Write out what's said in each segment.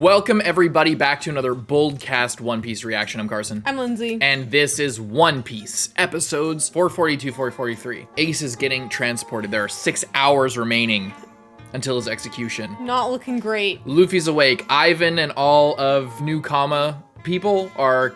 Welcome everybody back to another BOLDcast One Piece reaction. I'm Carson. I'm Lindsay. And this is One Piece, episodes 442, 443. Ace is getting transported. There are 6 hours remaining until his execution. Not looking great. Luffy's awake. Ivan and all of Newcama people are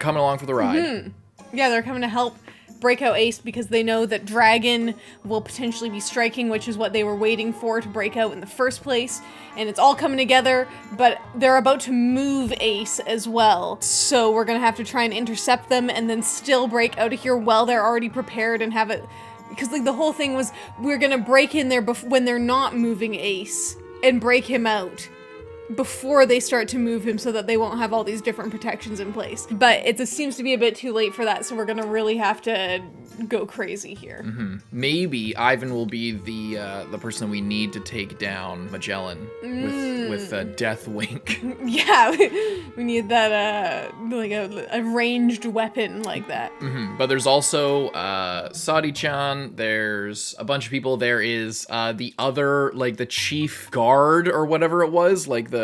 coming along for the ride. Yeah, they're coming to help break out Ace because they know that Dragon will potentially be striking, which is what they were waiting for to break out in the first place. And it's all coming together, but they're about to move Ace as well. So we're gonna have to try and intercept them and then still break out of here while they're already prepared and have it. Because like the whole thing was, we're gonna break in there when they're not moving Ace and break him out before they start to move him so that they won't have all these different protections in place. But it seems to be a bit too late for that, so we're gonna really have to go crazy here. Maybe Ivan will be the person we need to take down Magellan with a death wink. Yeah, we need that, like a ranged weapon like that. But there's also Sadi-chan, there's a bunch of people. There is the other, like the chief guard or whatever it was, like the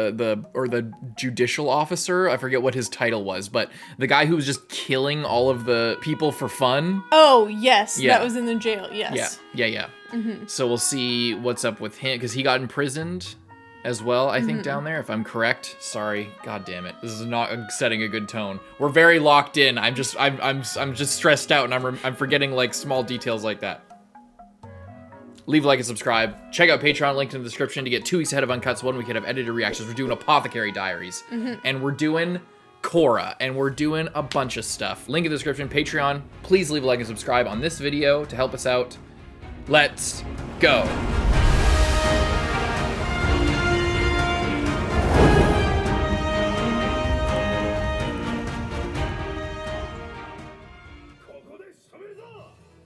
judicial officer. I forget what his title was, but the guy who was just killing all of the people for fun. Oh, yes, Yeah. that was in the jail, yes. Yeah. So we'll see what's up with him, because he got imprisoned as well, I think, down there, if I'm correct. Sorry, god damn it, this is not setting a good tone. We're very locked in. I'm just stressed out, and I'm forgetting like small details like that. Leave a like and subscribe. Check out Patreon, linked in the description, to get 2 weeks ahead of Uncuts, 1 week ahead of edited reactions. We're doing Apothecary Diaries, and we're doing Korra, and we're doing a bunch of stuff. Link in the description, Patreon. Please leave a like and subscribe on this video to help us out. Let's go.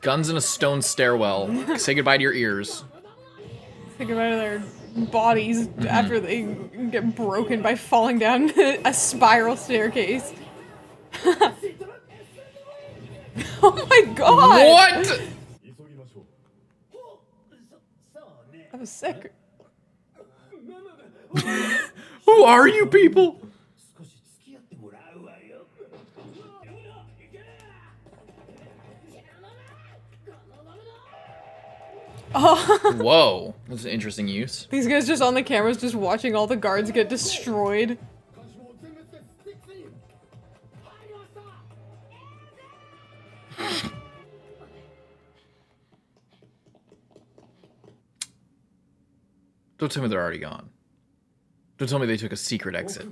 Guns in a stone stairwell. Say goodbye to your ears. Think about their bodies after they get broken by falling down a spiral staircase. Oh my god! What? That was sick. Who are you people? Oh, Whoa, that's an interesting use. these guys just on the cameras just watching all the guards get destroyed. Don't tell me they're already gone. Don't tell me they took a secret exit.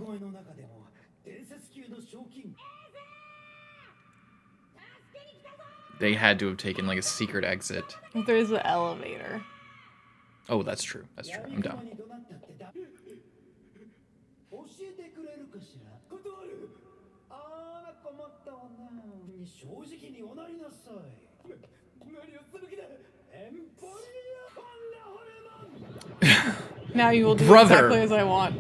They had to have taken like a secret exit. There's the elevator. Oh, that's true. That's true. I'm down. Now you will do Brother. exactly as I want.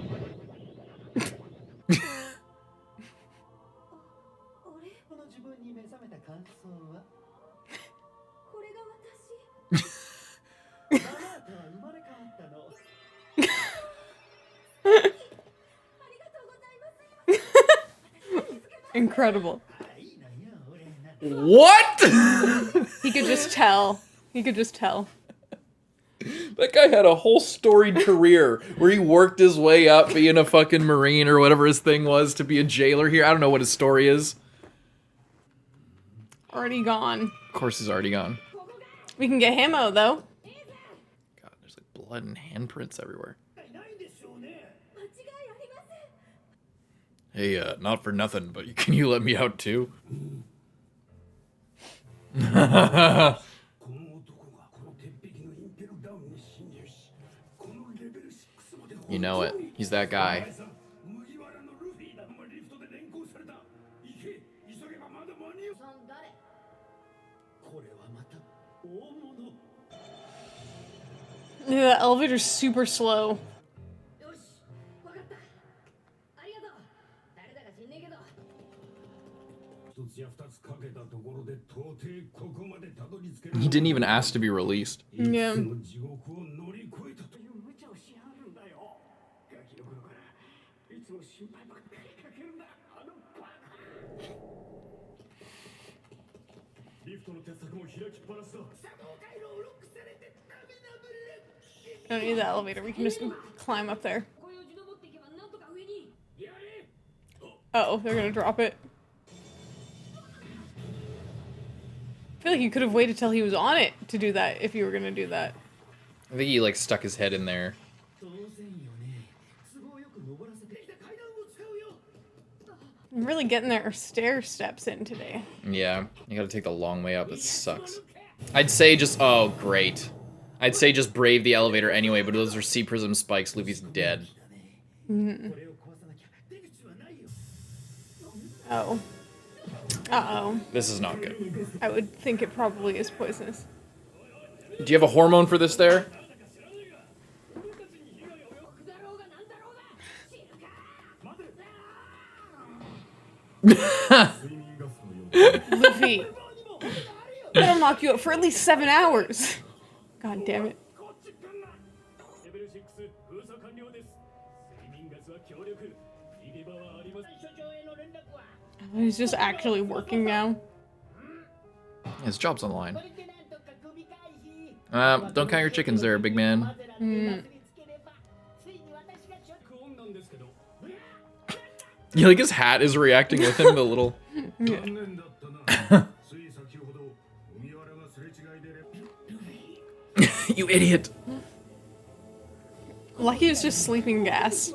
Incredible. What? He could just tell. He could just tell. That guy had a whole storied career where he worked his way up being a fucking Marine or whatever his thing was to be a jailer here. I don't know what his story is. Already gone. Of course he's already gone. We can get him out though. God, there's like blood and handprints everywhere. Hey, not for nothing, but can you let me out too? You know it. He's that guy. Yeah, the elevator's super slow. He didn't even ask to be released. Yeah. い I don't need the elevator. We can just climb up there. Uh-oh, they're gonna drop it. I feel like you could have waited till he was on it to do that if you were gonna do that. I think he like stuck his head in there. I'm really getting their stair steps in today. Yeah, you gotta take the long way up. It sucks. I'd say just, oh, great. I'd say just brave the elevator anyway, but those are sea prism spikes. Luffy's dead. Mm. Oh. Uh-oh. This is not good. I would think it probably is poisonous. Do you have a hormone for this there? Luffy. That'll knock you out for at least 7 hours. God damn it. He's just actually working now. His job's on the line. Don't count your chickens there, big man. Mm. Yeah, like his hat is reacting with him, the little... Yeah. You idiot. Lucky was just sleeping gas.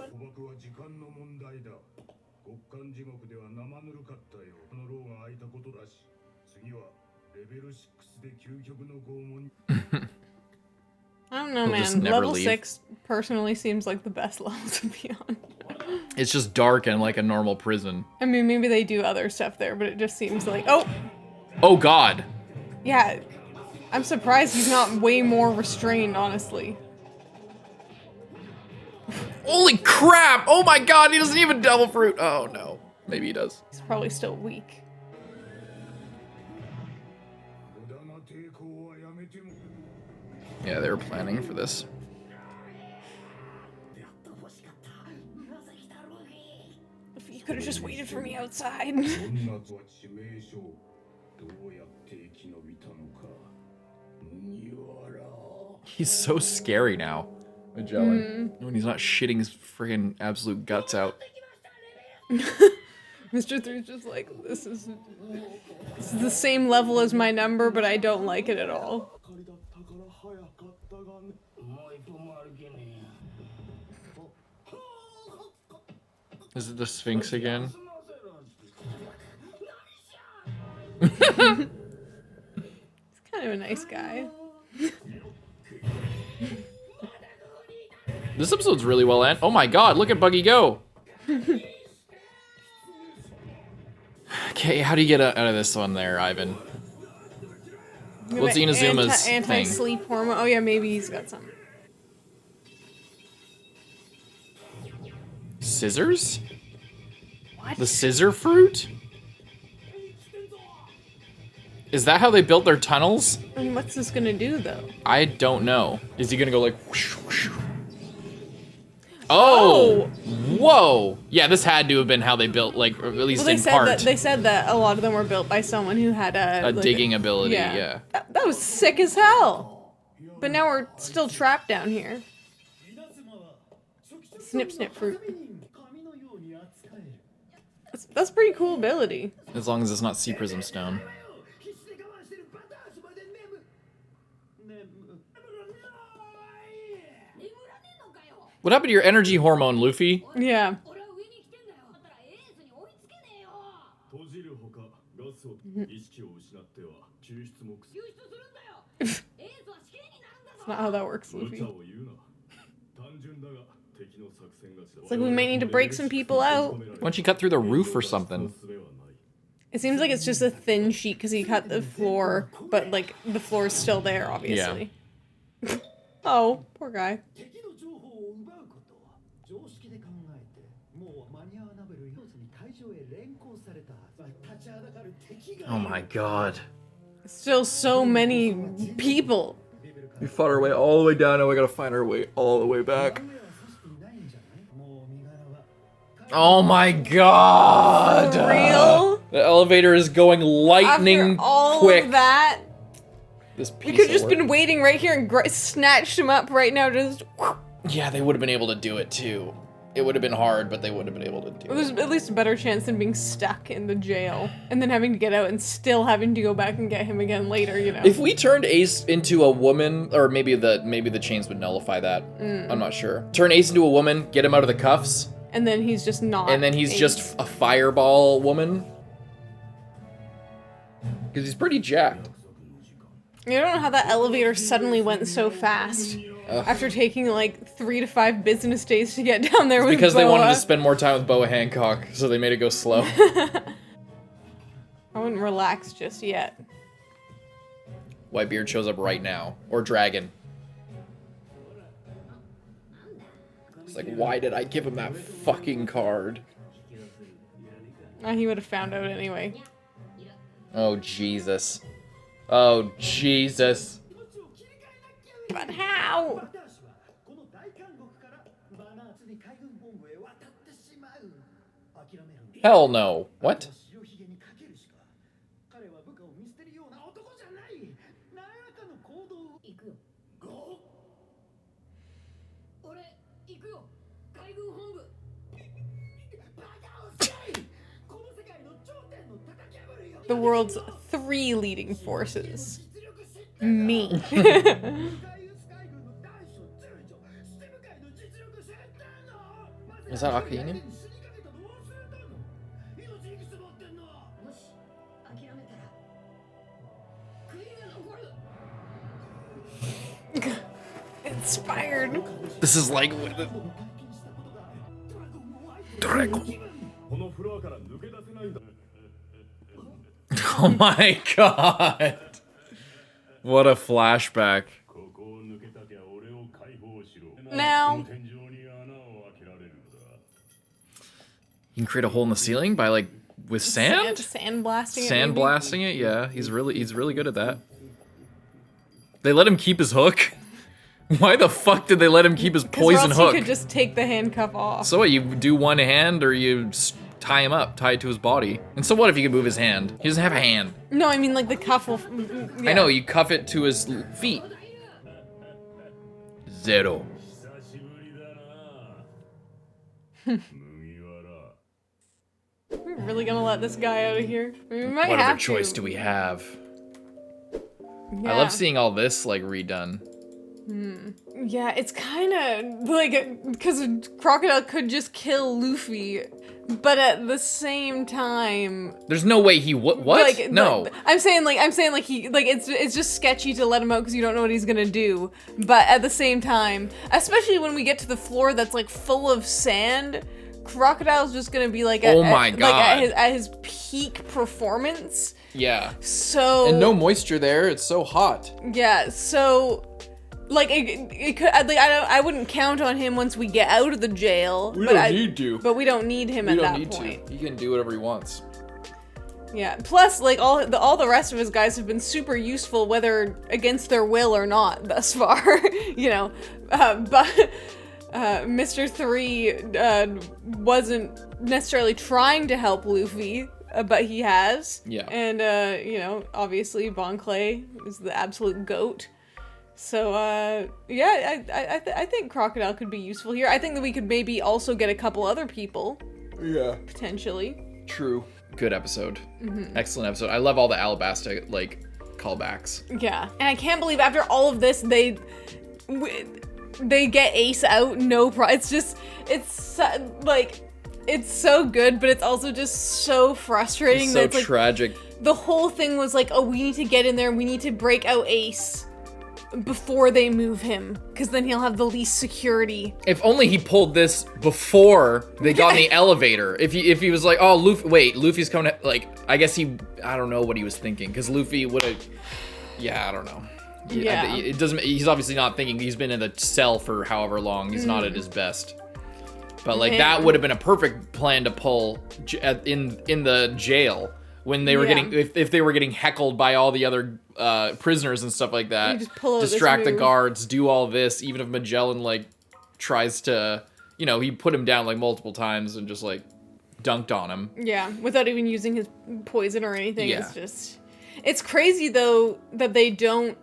I don't know, He'll just man. never Level leave. 6 personally seems like the best level to be on. It's just dark and like a normal prison. I mean, maybe they do other stuff there, but it just seems like... Oh! Oh, God. Yeah. I'm surprised he's not way more restrained, honestly. Holy crap! Oh my God, he doesn't even devil fruit. Oh, no. Maybe he does. He's probably still weak. Yeah, they were planning for this. If you could have just waited for me outside. He's so scary now, Magellan. When he's not shitting his friggin' absolute guts out. Mr. 3's just like, this is the same level as my number, but I don't like it at all. Is it the Sphinx again? He's kind of a nice guy. This episode's really well end. Oh my God, look at Buggy go. Okay, how do you get out of this one there, Ivan? What's Inazuma's thing? Anti-sleep hormone. Oh yeah, maybe he's got something. Scissors? What? The scissor fruit? Is that how they built their tunnels? And what's this gonna do though? I don't know. Is he gonna go like whoosh, whoosh? Oh! Whoa! Yeah, this had to have been how they built, like, or at least Well, in part. they said that a lot of them were built by someone who had A like digging ability, yeah. That was sick as hell. But now we're still trapped down here. Snip, snip fruit. That's pretty cool ability. As long as it's not sea prism stone. What happened to your energy hormone, Luffy? Yeah. That's not how that works, Luffy. It's like we might need to break some people out. Why don't you cut through the roof or something? It seems like it's just a thin sheet because he cut the floor, but like the floor is still there, obviously. Yeah. Oh, poor guy. Oh my God. Still so many people. We fought our way all the way down, and we gotta find our way all the way back. Oh my god! For real? The elevator is going lightning After all quick. of that, This piece we could have of just work. been waiting right here and snatched him up right now. Just Yeah, they would have been able to do it too. It would have been hard, but they would have been able to do there's it. at least a better chance than being stuck in the jail and then having to get out and still having to go back and get him again later. You know. If we turned Ace into a woman, or maybe the chains would nullify that. I'm not sure. Turn Ace into a woman, get him out of the cuffs, and then he's just not. and then he's Ace. just a fireball woman. Because he's pretty jacked. You don't know how that elevator suddenly went so fast. After taking like 3 to 5 business days to get down there with Because they wanted Boa. to spend more time with Boa Hancock, so they made it go slow. I wouldn't relax just yet. Whitebeard shows up right now. Or Dragon. It's like, why did I give him that fucking card? He would have found out anyway. Oh, Jesus. Oh, Jesus. But how? Hell no. What? The world's 3 leading forces. Me. Is that Akainu? Inspired. This is like... Dragon. Oh my god. What a flashback. Now, You can create a hole in the ceiling by like with sand? sandblasting it. Sand maybe? blasting it, yeah. He's really good at that. They let him keep his hook? Why the fuck did they let him keep his 'Cause poison or else hook? He could just take the handcuff off. So what, you do one hand or you tie him up, tie it to his body? And so what if you could move his hand? He doesn't have a hand. No, I mean like the cuff will. Yeah. I know, you cuff it to his feet. Zero. We're really gonna let this guy out of here? We might What have other choice to. do we have? Yeah. I love seeing all this like redone. Yeah, it's kind of like because Crocodile could just kill Luffy, but at the same time, There's no way he what? like No. I'm saying like he like it's just sketchy to let him out because you don't know what he's gonna do. But at the same time, especially when we get to the floor that's like full of sand, Crocodile's just gonna be like Oh my God. like at his peak performance. Yeah. So And no moisture there. It's so hot. yeah, so like it could I wouldn't count on him once we get out of the jail. We but don't need to. But we don't need him We at don't that need point. to. He can do whatever he wants. Yeah. Plus, like all the rest of his guys have been super useful, whether against their will or not, thus far. You know, but Mr. 3 wasn't necessarily trying to help Luffy. But he has. Yeah. And, you know, obviously Bon Clay is the absolute goat. So, yeah, I think Crocodile could be useful here. I think that we could maybe also get a couple other people, Yeah. potentially. True. Good episode. Excellent episode. I love all the Alabasta, like, callbacks. Yeah. And I can't believe after all of this, they get Ace out, no problem. It's just, like... It's so good, but it's also just so frustrating. It's so that it's like, tragic. the whole thing was like, oh, we need to get in there, we need to break out Ace before they move him, because then he'll have the least security. If only he pulled this before they got in the elevator. If he was like, oh, Luffy's coming, like, I guess I don't know what he was thinking, because Luffy would have, yeah, I don't know. Yeah. It doesn't, he's obviously not thinking, he's been in the cell for however long, he's not at his best. But like that would have been a perfect plan to pull in the jail when they were getting if they were getting heckled by all the other prisoners and stuff like that. You just pull out this distract the move. guards, do all this. Even if Magellan like tries to you know, he put him down like multiple times and just like dunked on him. Yeah, without even using his poison or anything. Yeah. It's just, it's crazy though that they don't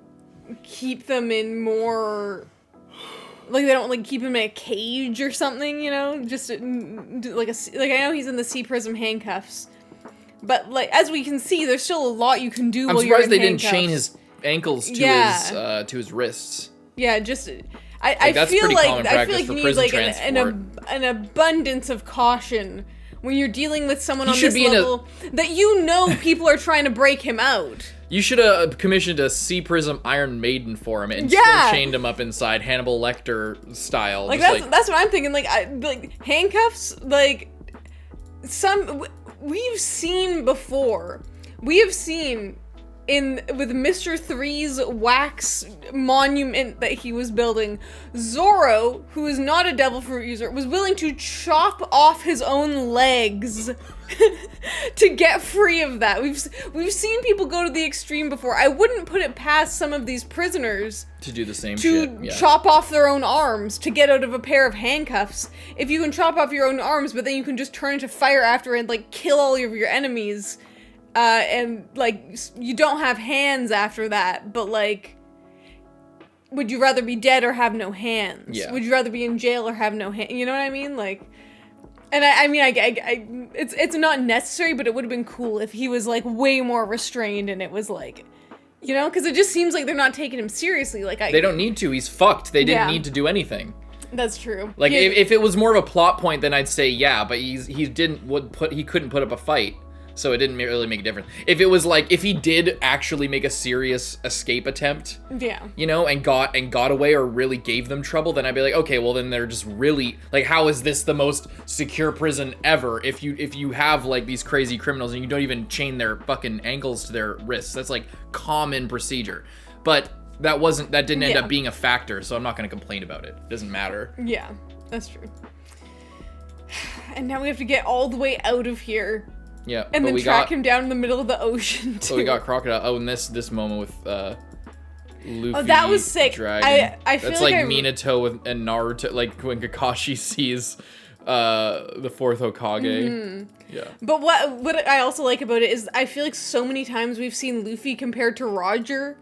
keep them in more, like they don't like keep him in a cage or something, you know, just like I know he's in the sea prism handcuffs, but like as we can see, there's still a lot you can do. I'm while surprised you're they in didn't handcuffs. chain his ankles to his wrists. Yeah, just I that's feel pretty like common I feel practice like for you need prison like transport. an abundance of caution when you're dealing with someone He on should this be in level that you know people are trying to break him out. You should have commissioned a Sea Prism Iron Maiden for him and Yeah. still chained him up inside Hannibal Lecter style. Like just that's what I'm thinking. Like handcuffs. Like we've seen before. We have seen with Mr. Three's wax monument that he was building, Zoro, who is not a devil fruit user, was willing to chop off his own legs to get free of that. We've seen people go to the extreme before. I wouldn't put it past some of these prisoners to do the same to shit. Yeah. chop off their own arms to get out of a pair of handcuffs. If you can chop off your own arms, but then you can just turn into fire after and like kill all of your enemies, and like you don't have hands after that, but like, would you rather be dead or have no hands? Yeah. Would you rather be in jail or have no hands? You know what I mean? Like, and I mean, it's not necessary, but it would have been cool if he was like way more restrained and it was like, you know, because it just seems like they're not taking him seriously. Like they don't need to. He's fucked. They didn't Yeah. need to do anything. That's true. Like if it was more of a plot point, then I'd say yeah. But he couldn't put up a fight, so it didn't really make a difference. If it was like if he did actually make a serious escape attempt, Yeah. you know, and got away or really gave them trouble, then I'd be like, okay, well then they're just really like, how is this the most secure prison ever? If you have like these crazy criminals and you don't even chain their fucking ankles to their wrists, that's like common procedure. But that didn't end Yeah. up being a factor, so I'm not going to complain about it. It doesn't matter. Yeah, that's true. And now we have to get all the way out of here. Yeah, And but then we track got him down in the middle of the ocean, too. so we got Crocodile. Oh, and this moment with Luffy. Oh, that was sick. Dragon. I feel That's like like Minato and Naruto, like when Kakashi sees the fourth Hokage. Mm-hmm. Yeah. But what I also like about it is I feel like so many times we've seen Luffy compared to Roger.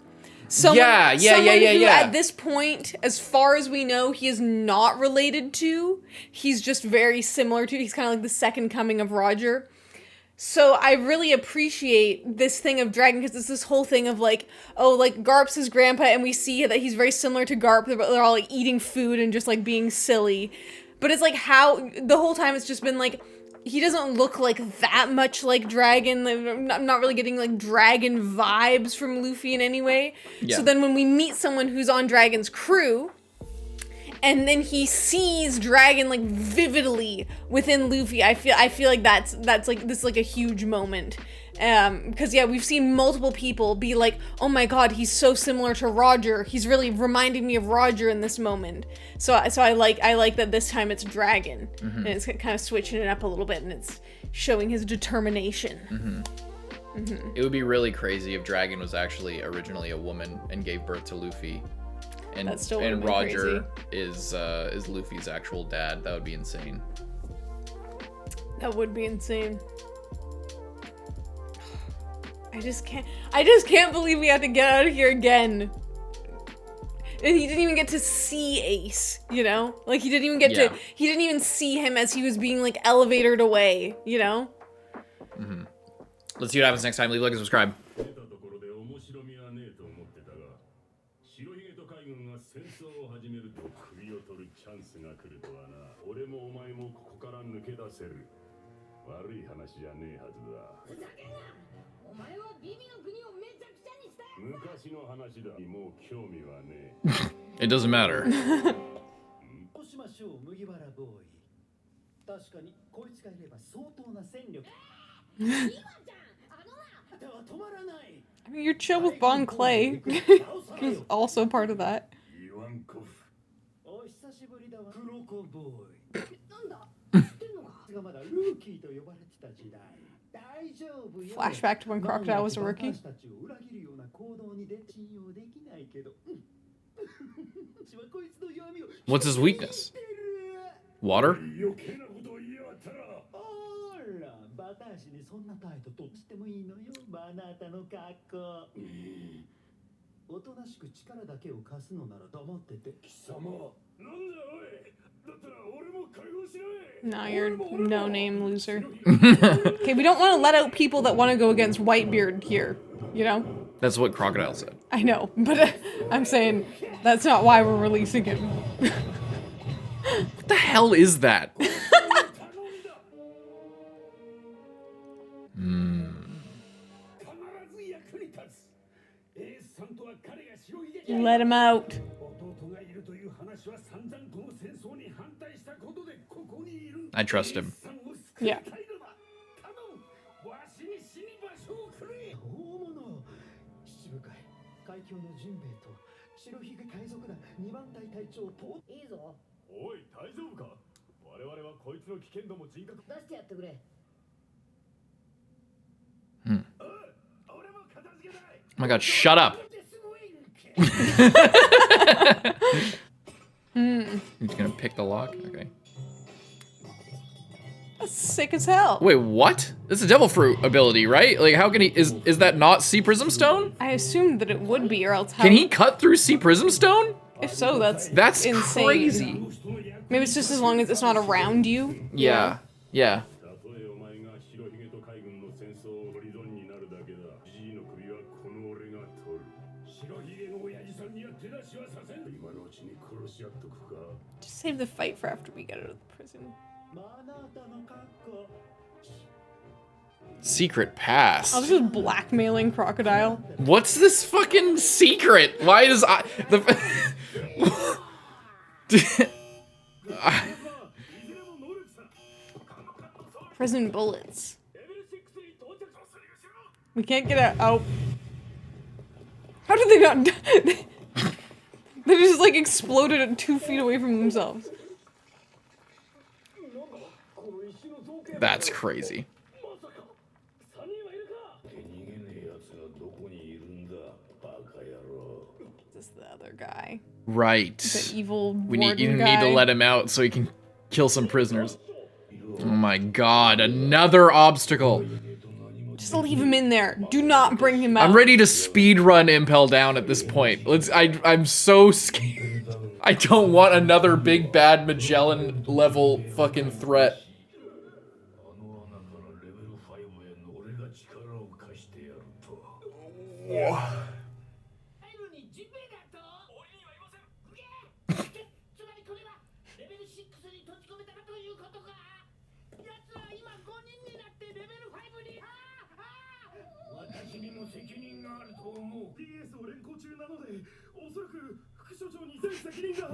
Someone who at this point, as far as we know, he is not related to. He's just very similar to. He's kind of like the second coming of Roger. So I really appreciate this thing of Dragon because it's this whole thing of like, oh, like Garp's his grandpa and we see that he's very similar to Garp. They're all like eating food and just like being silly. But it's like how the whole time it's just been like, he doesn't look like that much like Dragon. I'm not really getting like Dragon vibes from Luffy in any way. Yeah. So then when we meet someone who's on Dragon's crew, and then he sees Dragon like vividly within Luffy, I feel like that's like this is like a huge moment. Because yeah, we've seen multiple people be like, oh my god, he's so similar to Roger. He's really reminding me of Roger in this moment. So I like that this time it's Dragon, and it's kind of switching it up a little bit, and it's showing his determination. It would be really crazy if Dragon was actually originally a woman and gave birth to Luffy. And, That still would've and been Roger is Luffy's actual dad. That would be insane. That would be insane. I just can't believe we had to get out of here again. And he didn't even get to see Ace, you know? Like, he didn't even see him as he was being, like, elevatored away, you know? Let's see what happens next time. Leave a like and subscribe. 出たところで面白みはねえと思ってたが、白ひげと海軍が戦争を始めると首を取るチャンスが来るとはな。俺もお前もここから抜け出せる。悪い話じゃねえはずだ。ふざけんな！お前はビビの国をめちゃくちゃにしたやつだ！昔の話だ。もう興味はね It doesn't matter. どうしましょう麦わらボーイ。確かにこいつがいれば相当な戦力。今じゃん！あのな！では止まらない。 I mean, you're chill with Bon Clay. He's also part of that. え。イワンコフ。お久しぶりだわ。クロコボーイ。なんだ？知ってんのか？がまだルーキーと呼ばれてた時代。大丈夫よ。 Flashback to when Crocodile was a rookie. 私たちを裏切るような行動にで信用できないけど。私はこいつの弱みを What's his weakness? Water? 余計なことを言いやがったらあら、バタ足にそんな態度とってもいいのよ、あなたの格好。おとなしく力だけを貸すのなら黙ってて。貴様なんだおい、だったら俺も解放しろい。 Now you're no name loser. Okay, we don't want to let out people that want to go against Whitebeard here, you know? That's what Crocodile said. I know, but I'm saying that's not why we're releasing him. What the hell is that? 必ず役に立つ。エースさんとは彼が白ひげ Let him out. 弟がいるという話は散々この戦争に反対したことでここにいる。 I trust him. エースさんを救い Yeah. たいのだ。頼む、わしに死に場所をくれ。大物。七部会、海峡のジンベエと白ひげ海賊団2番隊隊長と。いいぞ、おい、大丈夫か。我々はこいつの危険度も人格。出してやってくれ。俺も片付けない。 Oh my god, shut up. すごい。 He's gonna pick the lock? Okay. That's sick as hell. Wait, what? It's a devil fruit ability, right? Like, how can he... Is that not sea prism stone? I assumed that it would be, or else how... Can he cut through sea prism stone? If so, that's insane. Crazy. Maybe it's just as long as it's not around you. Yeah. Yeah. たとえお前が白ひげと海軍の戦争をホリゾンになるだけだ。じじいの首はこの俺が取る。白ひげの親父さんには手出しはさせん。今のうちに殺し合っとくか。 Just save the fight for after we get out of the prison. あなたの格好。 Secret pass. I was just blackmailing Crocodile. What's this fucking secret? Why does I... The... Prison bullets. We can't get out. Oh. How did they not... They just like exploded at 2 feet away from themselves. That's crazy. 3人はいるか。手逃げねえ奴がどこにいるんだ、バカ野郎。 This is the other guy. Right. The evil You warden need guy. to let him out so he can kill some prisoners. Oh my god, another obstacle. Just leave him in there. Do not bring him out. I'm ready to speedrun Impel down at this point. I'm so scared. I don't want another big bad Magellan level fucking threat. あの穴からレベル5への俺が力を貸してやると。最後にジンベエだと。俺にはいません。うげえ。つまりこれはレベル6に閉じ込めたということか。奴は今5人になってレベル5に。私にも責任があると思う。 PS を連行中なので、おそらく副所長に全責任が。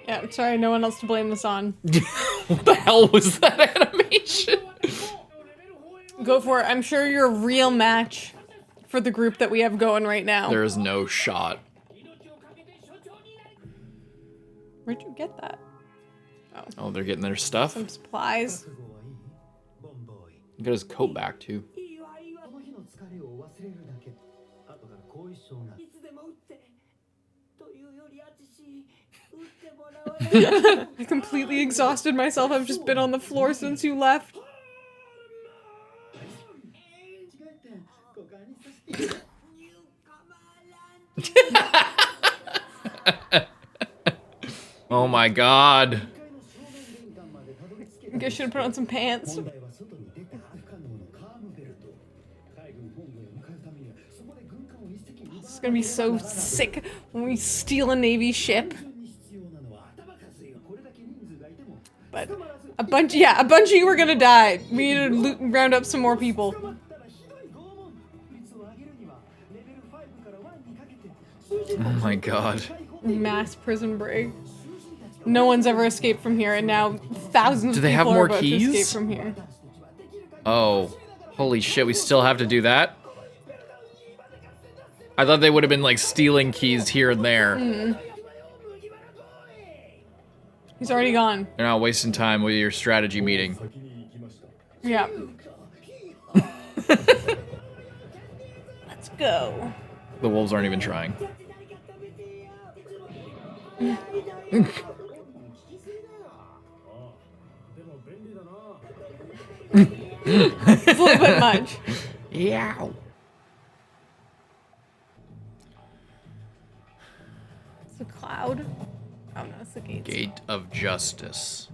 Yeah, sorry, no one else to blame this on. What the hell was that animation? Go for it. I'm sure you're a real match for the group that we have going right now. There is no shot. Where'd you get that? Oh, they're getting their stuff. Some supplies. 覚悟はいい？ボンボーイ。 He got his coat back too. いいわいいわ。この日の疲れを忘れるだけ。後から後遺症が。いつでも打って。というよりあちし、打ってもらわない。 I completely exhausted myself. I've just been on the floor since you left. 違って股間に刺して。 Oh my god. 1階の正面玄関までたどり着け I guess I should have put on some pants. 問題は外に出た不可能のカームベルト。海軍本部へ向かうためにはそこで軍艦を一隻奪わ It's gonna be so sick when we steal a Navy ship. に必要なのは頭数よ。これだけ人数がいても But a bunch of you are gonna die. We need to round up some more people. 捕まったらひどい拷問。率を上げるにはレベル5から1にかけて数字 Oh my god. Mass prison break. No one's ever escaped from here, and now thousands Do of they have people more are about to keys? escape from here. Oh. Holy shit, we still have to do that? I thought they would have been like stealing keys here and there. He's already gone. You're not wasting time with your strategy meeting. 先に行きました。 Yeah. Let's go. The wolves aren't even trying. It's a little bit much. Yeah. It's a cloud. Oh no, it's the gates. Gate of Justice.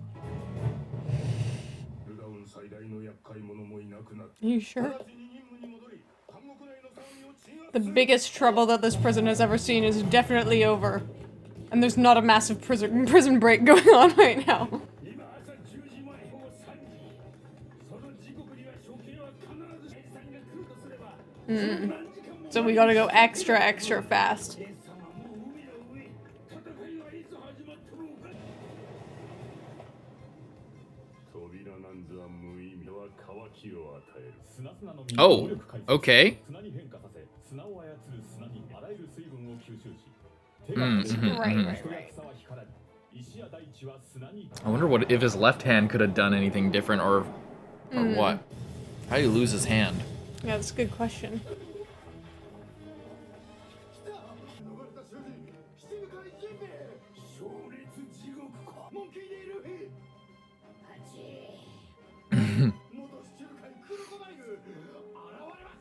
ルダウン最大の厄介者もいなくなった。 Are you sure? 直ちに任務に戻り、監獄内の騒ぎを鎮圧 The する。 biggest trouble that this prison has ever seen is definitely over. And there's not a massive prison break going on right now. 今朝10時前午後3時。その時刻には処刑は必ず兵士さんが来るとすれば、何時間も So we gotta go extra fast. 兵士様もう海の上。戦いはいつ始まってもおかしい。扉なんざ無意味は渇きを与える。砂砂の実を Oh, 能力回復。 okay. 砂に変化させ、砂を操る砂にあらゆる水分を吸収し、 Right. I wonder what if his left hand could have done anything different or what. How did he lose his hand? Yeah, that's a good question. 逃れた囚人、七向かいジンベエ。勝烈地獄か。モンキーでいる。元七向かいクロコダイル。現れまし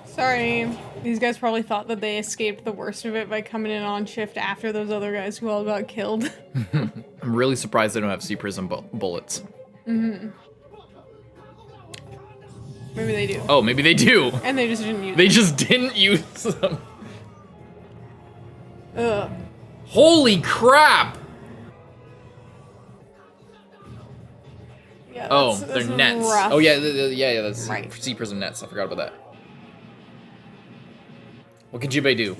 た。 Sorry. These guys probably thought that they escaped the worst of it by coming in on shift after those other guys who all got killed. I'm really surprised they don't have sea prism bullets. Maybe they do. Oh, maybe they do. And they just didn't use They just didn't use them. Ugh. Holy crap! Yeah, Oh, that's they're nets. rough. Oh yeah, yeah, that's Right. sea prism nets. I forgot about that. What can Jimbe do?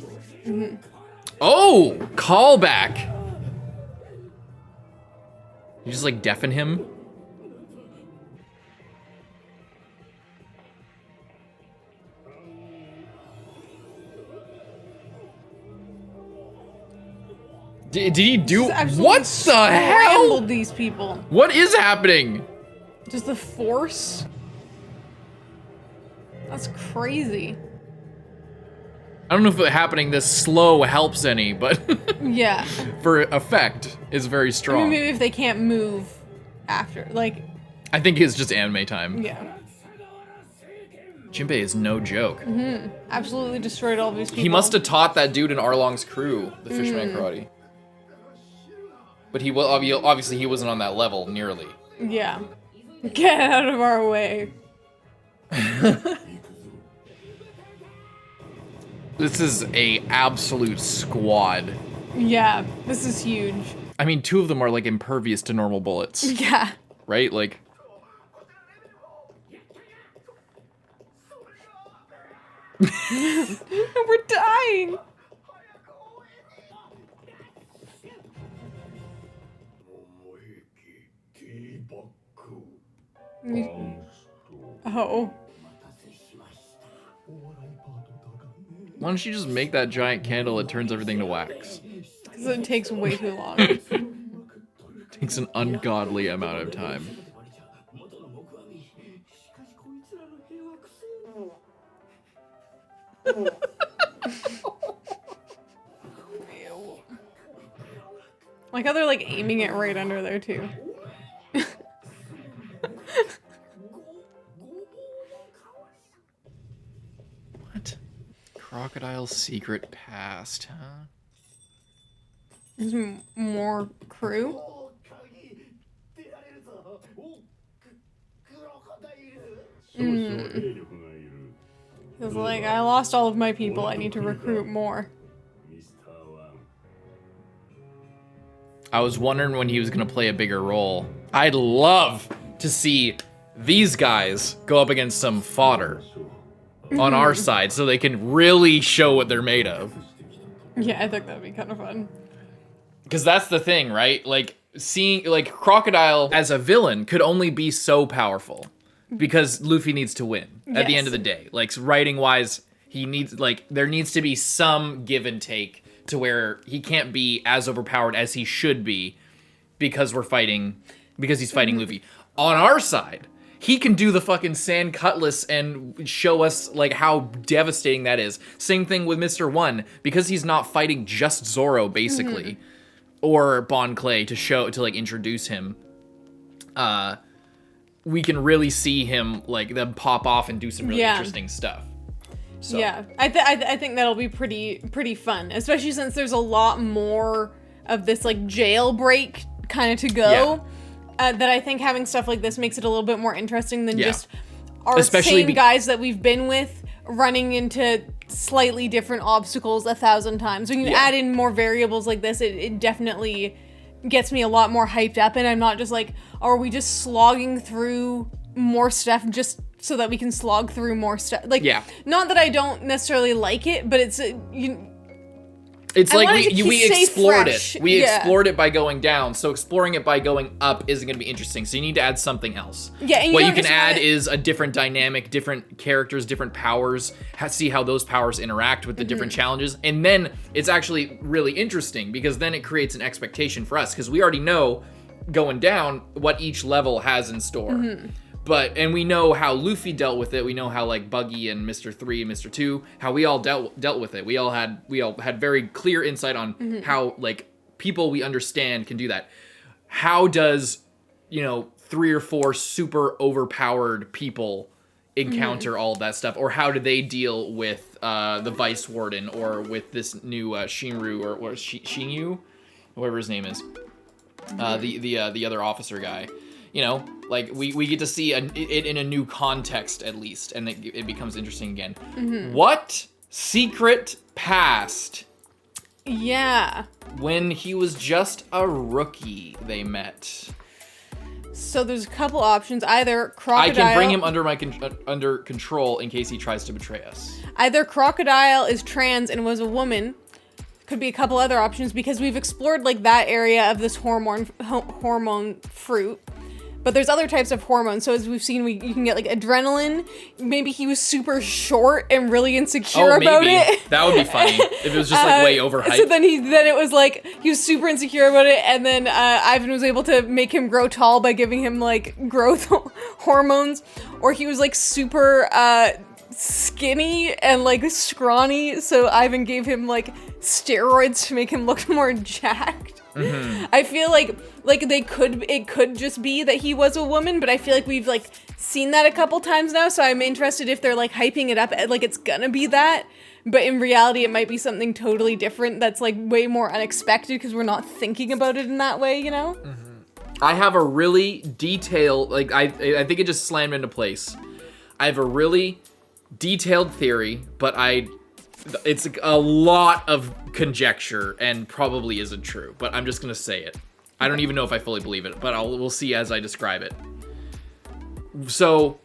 Oh, callback. You just like deafen him. Did he do what the hell? Scrambled these people. What is happening? Just the force? That's crazy. I don't know if it happening this slow helps any, but Yeah. for effect is very I mean, strong. maybe if they can't move after, like, I think it's just anime time. yeah. Jinbei is no joke. Absolutely destroyed all these people. He must have taught that dude in Arlong's crew, the Fishman karate. But he will obviously he wasn't on that level nearly. Yeah. Get out of our way. This is a absolute squad. Yeah, this is huge. I mean, two of them are like impervious to normal bullets, Yeah. right? Like We're dying. Oh. why don't you just make that giant candle that turns everything to wax? Because it takes way too long. Takes an ungodly amount of time. Like how they're like aiming it right under there too. What? Crocodile's secret past, huh? There's more crew. 鍵出られるぞ。おクロコダイル。少々兵力がいる。 He's like, I lost all of my people. I need to recruit more. ミスターワン。 I was wondering when he was gonna play a bigger role. I'd love to see these guys go up against some fodder on our side so they can really show what they're made of. Yeah, I think that'd be kind of fun. Because that's the thing, right? Like, seeing, like, Crocodile as a villain could only be so powerful. Because Luffy needs to win at the Yes. end of the day. Like, writing-wise, he needs, like, there needs to be some give and take to where he can't be as overpowered as he should be because he's fighting Luffy. On our side, he can do the fucking sand cutlass and show us, like, how devastating that is. Same thing with Mr. One, because he's not fighting just Zoro, basically, or Bon Clay to like, introduce him. we can really see him, like, them pop off and do some really Yeah. interesting stuff. So. Yeah, I think that'll be pretty fun, especially since there's a lot more of this like jailbreak kind of to go. That I think having stuff like this makes it a little bit more interesting than just our same guys that we've been with running into slightly different obstacles 1,000 times. When you add in more variables like this, it definitely gets me a lot more hyped up, and I'm not just like, oh, are we just slogging through more stuff just so that we can slog through more stuff? Like, not that I don't necessarily like it, but it's it's I like wanted to we stay explored fresh. it. We explored it by going down, so exploring it by going up isn't going to be interesting. So you need to add something else. Yeah, and what you can add is a different dynamic, different characters, different powers. See how those powers interact with the different challenges, and then it's actually really interesting because then it creates an expectation for us because we already know going down what each level has in store. And we know how Luffy dealt with it. We know how like Buggy and Mr. 3 and Mr. 2, how we all dealt with it. We all had very clear insight on how like people we understand can do that. How does, 3 or 4 super overpowered people encounter all of that stuff, or how do they deal with the Vice Warden or with this new Shinru or Shinyu, whatever his name is, the other officer guy. Like we get to see it in a new context at least, and it becomes interesting again. What secret past? Yeah. When he was just a rookie, they met. So there's a couple options. Either Crocodile. I can bring him under control in case he tries to betray us. Either Crocodile is trans and was a woman. Could be a couple other options because we've explored like that area of this hormone fruit. But there's other types of hormones. So as we've seen, you can get like adrenaline. Maybe he was super short and really insecure about it. That would be funny if it was just like way overhyped. So then it was like he was super insecure about it, and then Ivan was able to make him grow tall by giving him like growth hormones, or he was like super skinny and like scrawny. So Ivan gave him like steroids to make him look more jacked. I feel like it could just be that he was a woman, but I feel like we've like seen that a couple times now, so I'm interested if they're like hyping it up like it's gonna be that, but in reality it might be something totally different that's like way more unexpected because we're not thinking about it in that way, I have a really detailed, like I think it just slammed into place. I have a really detailed theory, but it's a lot of conjecture and probably isn't true, but I'm just gonna say it. I don't even know if I fully believe it, but we'll see as I describe it. So,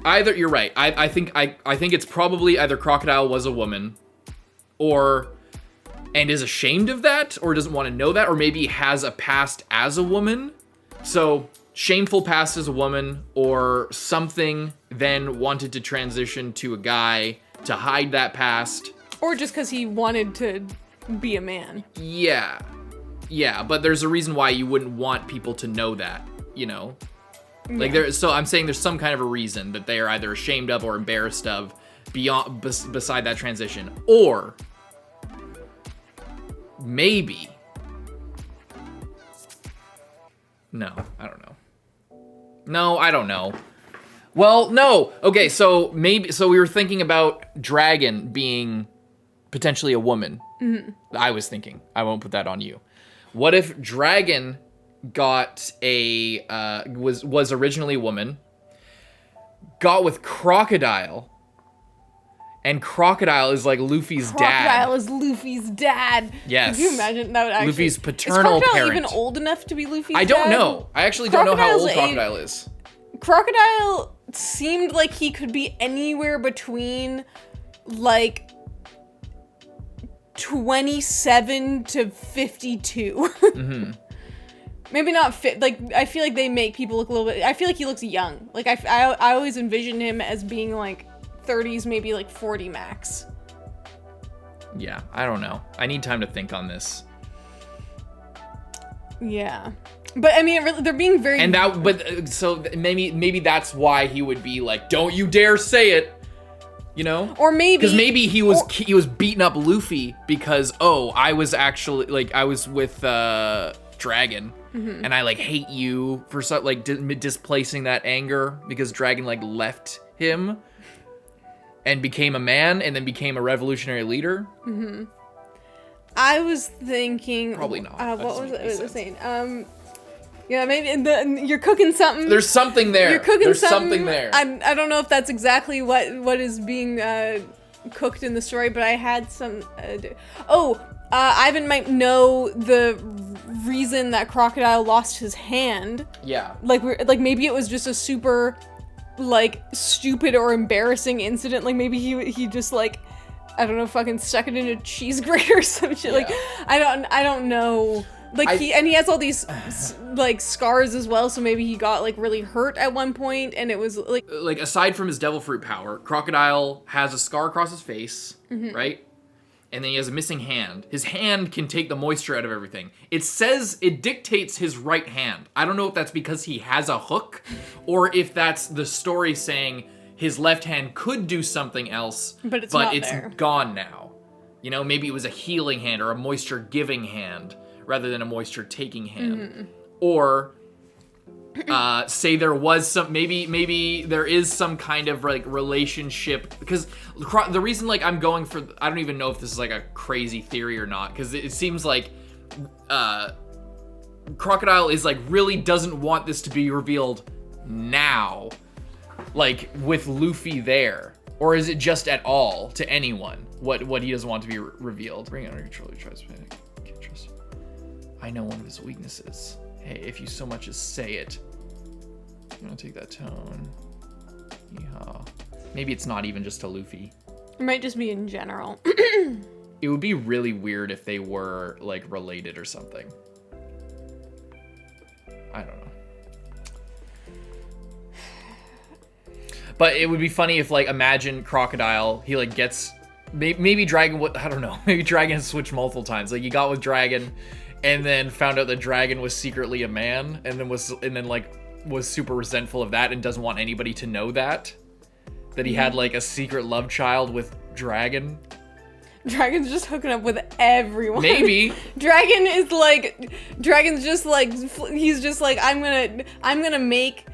either you're right. I think it's probably either Crocodile was a woman, and is ashamed of that, or doesn't want to know that, or maybe has a past as a woman. So, shameful past as a woman, or something, then wanted to transition to a guy to hide that past. or just because he wanted to be a man. Yeah, but there's a reason why you wouldn't want people to know that, Like so I'm saying there's some kind of a reason that they are either ashamed of or embarrassed of beside that transition. Or maybe No, I don't know. Well, no. Okay, so we were thinking about Dragon being potentially a woman. Mm-hmm. I was thinking. I won't put that on you. What if Dragon got was originally a woman, got with Crocodile, and Crocodile is like Luffy's dad. Crocodile is Luffy's dad. Yes. Could you imagine that would actually... Luffy's paternal Is Crocodile parent. even old enough to be Luffy's dad? I don't know. I actually don't know how old Crocodile is. Crocodile seemed like he could be anywhere between, like, 27 to 52. Mm-hmm. Maybe not fit. Like, I feel like they make people look a little bit... I feel like he looks young. Like, I always envision him as being, like, 30s, maybe, like, 40 max. Yeah, I don't know. I need time to think on this. Yeah. But, I mean, they're being very... So maybe that's why he would be like, don't you dare say it, Or maybe... Because maybe he was beating up Luffy because, I was actually, I was with Dragon. and I like hate you for like displacing that anger because Dragon like left him and became a man and then became a revolutionary leader. I was thinking... Probably not. What was I saying? Yeah, maybe you're cooking something. There's something there. You're cooking There's something there. I don't know if that's exactly what is being cooked in the story, but I had some... Ivan might know the reason that Crocodile lost his hand. Yeah. Like maybe it was just a super, like, stupid or embarrassing incident. Like, maybe he just, like, I don't know, fucking stuck it in a cheese grater or some shit. Yeah. Like, I don't know. Like, he has all these, like, scars as well, so maybe he got, like, really hurt at one point, and it was, like... Like, aside from his devil fruit power, Crocodile has a scar across his face, right? And then he has a missing hand. His hand can take the moisture out of everything. It dictates his right hand. I don't know if that's because he has a hook, or if that's the story saying his left hand could do something else, but it's not it's there. Gone now. You know, maybe it was a healing hand or a moisture-giving hand, rather than a moisture-taking hand. Or, say there was some, maybe there is some kind of, like, relationship, because the reason, like, I'm going for, I don't even know if this is, like, a crazy theory or not, because it seems like, Crocodile is, like, really doesn't want this to be revealed now, like, with Luffy there. Or is it just at all, to anyone, what he doesn't want to be revealed? Bring it under control, he tries to panic. I know one of his weaknesses. Hey, if you so much as say it. You want to take that tone. Yeehaw. Maybe it's not even just to Luffy. It might just be in general. It would be really weird if they were, like, related or something. I don't know. But it would be funny if, like, imagine Crocodile, he, like, gets... Maybe Dragon... I don't know. Maybe Dragon has switched multiple times. Like, he got with Dragon... and then found out that Dragon was secretly a man, and then was super resentful of that and doesn't want anybody to know that he had, like, a secret love child with Dragon. Dragon's just hooking up with everyone. Maybe. Dragon's just like, he's just like, I'm gonna make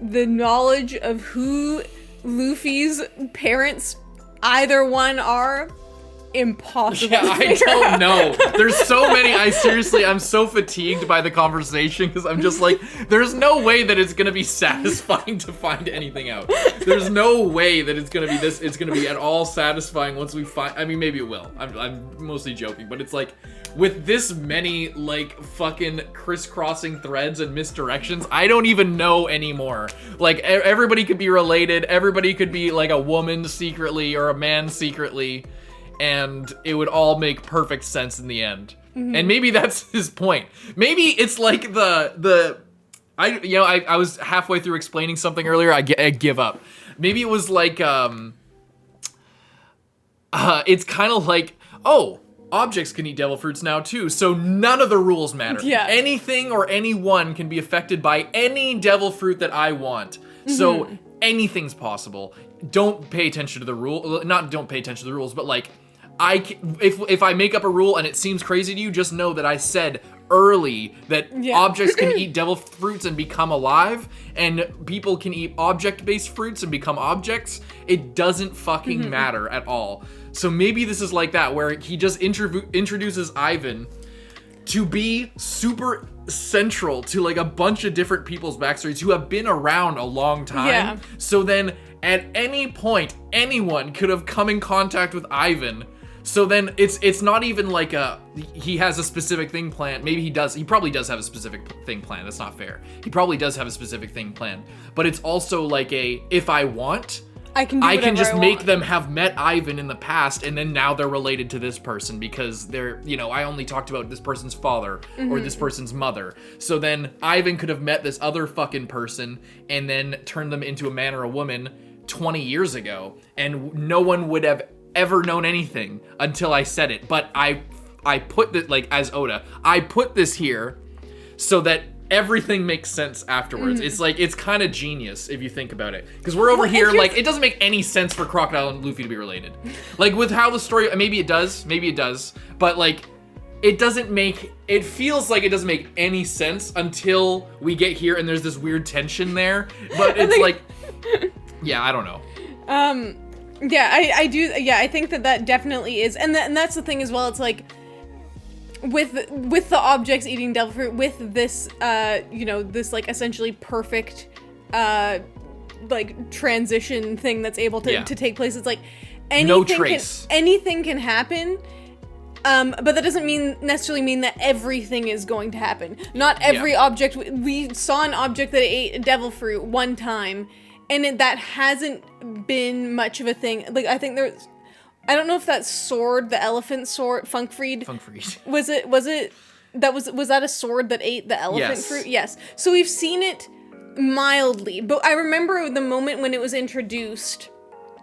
the knowledge of who Luffy's parents, either one, are impossible. Yeah, I don't know. There's so many. I'm so fatigued by the conversation because I'm just like, there's no way that it's gonna be satisfying to find anything out. There's no way that it's gonna be at all satisfying once we find. I mean, maybe it will. I'm mostly joking, but it's like, with this many, like, fucking crisscrossing threads and misdirections, I don't even know anymore. Like, everybody could be related. Everybody could be, like, a woman secretly or a man secretly. And it would all make perfect sense in the end. And maybe that's his point. Maybe it's like I was halfway through explaining something earlier. I give up. Maybe it was like, it's kind of like, oh, objects can eat devil fruits now too, so none of the rules matter. Yeah. Anything or anyone can be affected by any devil fruit that I want. So anything's possible. Don't pay attention to the rule. Not don't pay attention to the rules, but, like, if I make up a rule and it seems crazy to you, just know that I said early that objects can eat devil fruits and become alive, and people can eat object-based fruits and become objects. It doesn't fucking matter at all. So maybe this is like that, where he just introduces Ivan to be super central to, like, a bunch of different people's backstories who have been around a long time. Yeah. So then at any point, anyone could have come in contact with Ivan. So then it's not even like he has a specific thing planned. Maybe he does. He probably does have a specific thing planned. That's not fair. He probably does have a specific thing planned. But it's also like if I want, I can just make them have met Ivan in the past, and then now they're related to this person because they're, I only talked about this person's father or this person's mother. So then Ivan could have met this other fucking person and then turned them into a man or a woman 20 years ago, and no one would have ever known anything until I said it. But I put this, like, as Oda, I put this here so that everything makes sense afterwards. It's like, it's kind of genius if you think about it, because we're over here like, it doesn't make any sense for Crocodile and Luffy to be related. Like, with how the story, maybe it does, but, like, it feels like it doesn't make any sense until we get here and there's this weird tension there. But it's like, yeah, I don't know. Yeah, I do. Yeah, I think that definitely is. And that's the thing as well. It's like, with the objects eating devil fruit, with this, this like essentially perfect, like transition thing that's able to take place. It's like anything can happen. But that doesn't necessarily mean that everything is going to happen. Not every object. We saw an object that ate devil fruit one time, and that hasn't been much of a thing. Like, I think there's, I don't know if that sword, the elephant sword, Funkfried. Was that a sword that ate the elephant fruit? Yes. So we've seen it mildly, but I remember the moment when it was introduced,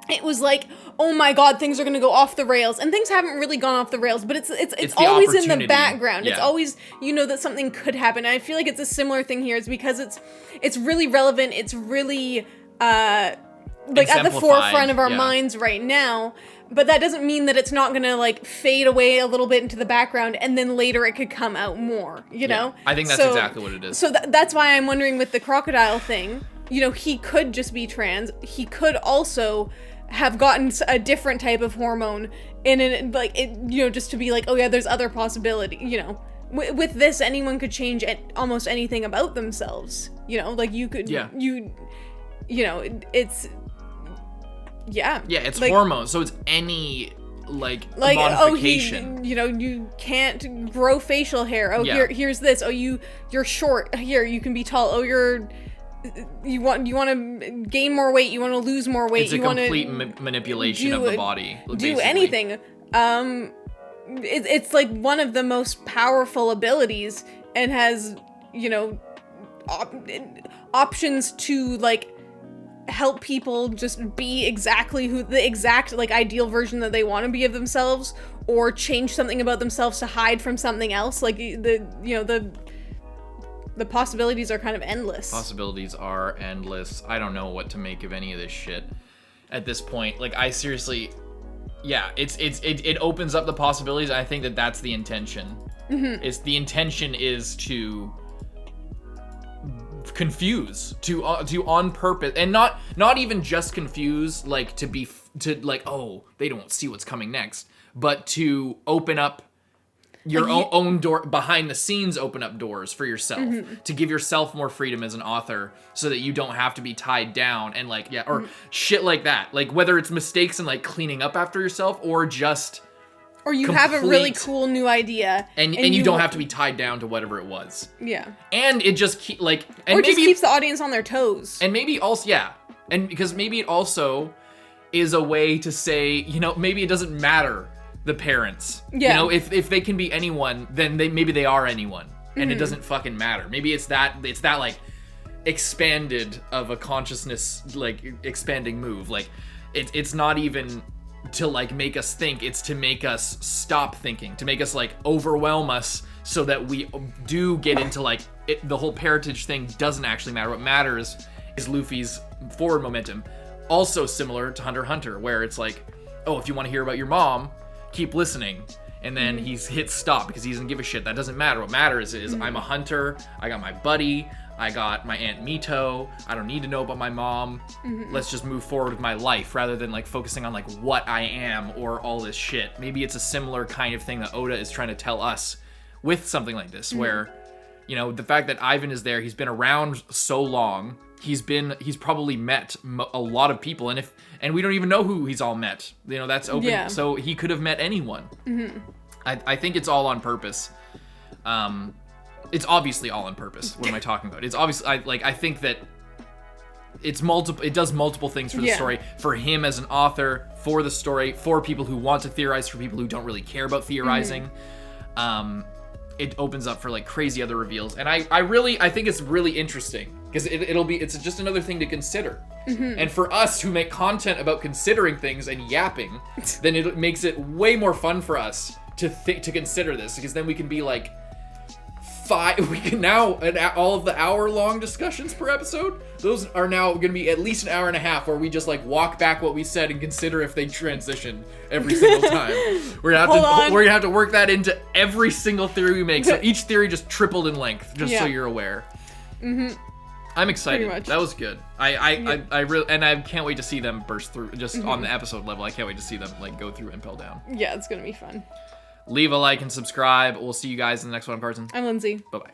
it was like, oh my god, things are gonna go off the rails, and things haven't really gone off the rails, but it's always in the background. It's always, that something could happen. And I feel like it's a similar thing here. It's because it's really relevant. It's really like at the forefront of our minds right now. But that doesn't mean that it's not gonna like fade away a little bit into the background, and then later it could come out more. You know? I think that's exactly what it is. So that's why I'm wondering with the crocodile thing. He could just be trans. He could also have gotten a different type of hormone just to be like, oh yeah, there's other possibility. With this, anyone could change almost anything about themselves. Like you could. Yeah. It's. Yeah. Yeah, it's like, hormones, so it's any modification. You can't grow facial hair. Oh, here's this. Oh, you're short. Here, you can be tall. Oh, you want to gain more weight. You want to lose more weight. It's a complete manipulation of the body. Do anything. It's like one of the most powerful abilities, and has options to like help people just be exactly the exact like ideal version that they want to be of themselves, or change something about themselves to hide from something else. Like the possibilities are kind of endless. Possibilities are endless. I don't know what to make of any of this shit at this point. Like, I seriously, it opens up the possibilities. I think that's the intention. Mm-hmm. The intention is to confuse, to on purpose, and not even just confuse, like oh, they don't see what's coming next, but to open up your own door, behind the scenes, open up doors for yourself, to give yourself more freedom as an author, so that you don't have to be tied down and shit like that. Like, whether it's mistakes and like cleaning up after yourself, or just, or you have a really cool new idea, and you don't have to be tied down to whatever it was. Yeah. And it just just keeps the audience on their toes. And maybe also, and because maybe it also is a way to say, maybe it doesn't matter the parents. Yeah. If they can be anyone, then maybe they are anyone, and it doesn't fucking matter. Maybe it's that like expanded of a consciousness, like expanding move. Like it's not even to like make us think, it's to make us stop thinking, to make us like overwhelm us, so that we do get into like the whole parentage thing doesn't actually matter. What matters is Luffy's forward momentum. Also similar to Hunter x Hunter, where it's like, oh, if you want to hear about your mom, keep listening, and then he's hit stop because he doesn't give a shit. That doesn't matter. What matters is I'm a hunter, I got my buddy, I got my Aunt Mito, I don't need to know about my mom. Let's just move forward with my life, rather than like focusing on like what I am or all this shit. Maybe it's a similar kind of thing that Oda is trying to tell us with something like this, where the fact that Ivan is there, he's been around so long, he's probably met a lot of people, and we don't even know who he's all met. That's open, so he could have met anyone. I think it's all on purpose. It's obviously all on purpose. What am I talking about? It's obviously, I think that it's multiple. It does multiple things for the story, for him as an author, for the story, for people who want to theorize, for people who don't really care about theorizing. It opens up for like crazy other reveals, and I think it's really interesting, because it's just another thing to consider. And for us who make content about considering things and yapping, then it makes it way more fun for us to consider this, because then we can be like, we can now, all of the hour-long discussions per episode, those are now going to be at least an hour and a half where we just like walk back what we said and consider if they transition every single time. We're gonna have to work that into every single theory we make. So each theory just tripled in length, just so you're aware. Mm-hmm. I'm excited. That was good. I really, and I can't wait to see them burst through just on the episode level. I can't wait to see them like go through Impel Down. Yeah, it's gonna be fun. Leave a like and subscribe. We'll see you guys in the next one, Carson. I'm Lindsay. Bye-bye.